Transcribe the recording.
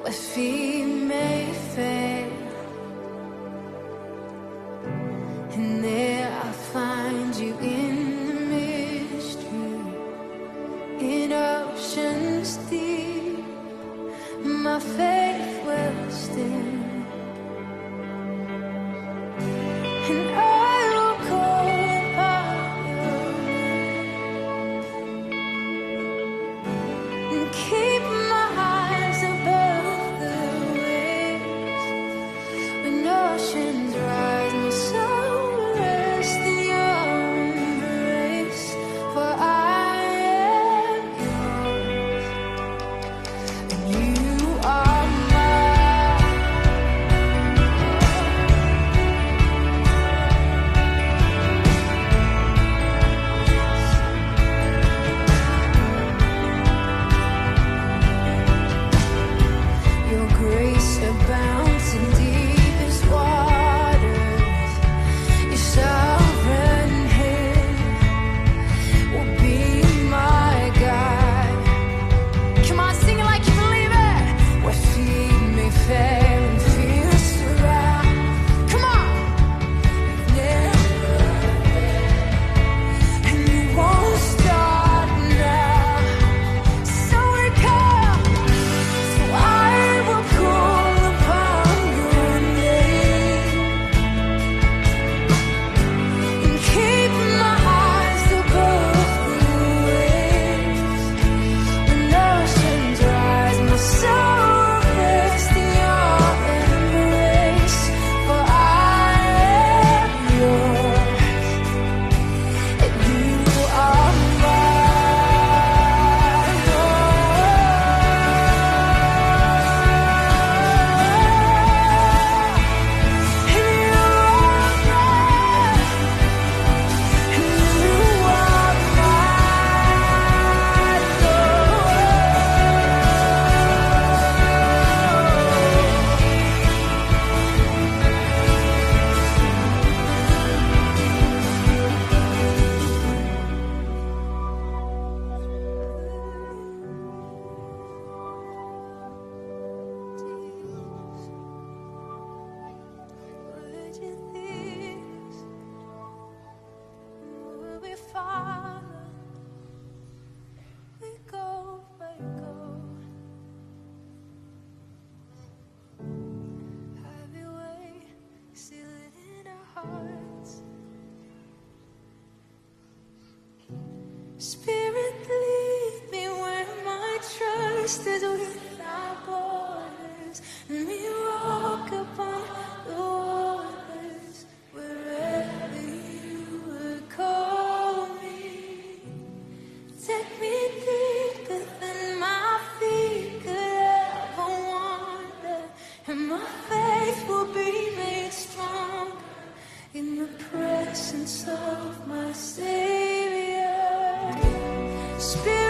where feet may fail, and there I find you in the mystery, in oceans deep. My faith will stand, and I will call upon your name and keep my eyes above the waves. When oceans rise, my soul will rest in your embrace, for I am yours, and you are mine. Your grace abounds in deepest waters. Your sovereign hand will be my guide. Come on, sing it like you believe it. Where feet may fail and fear surround. Come on. Never, and you won't start now. So we come. So I will call upon your name and keep my eyes above the waves. When oceans rise, my soul rests in your embrace, for I am yours, and you are mine. And you would you please, would we follow? We go where you go. Have your way, seal it in our hearts. Spirit, lead me where my trust is without borders. Let me walk upon the waters wherever you would call me. Take me deeper than my feet could ever wander, and my faith will be made stronger in the presence of my Savior. Spirit,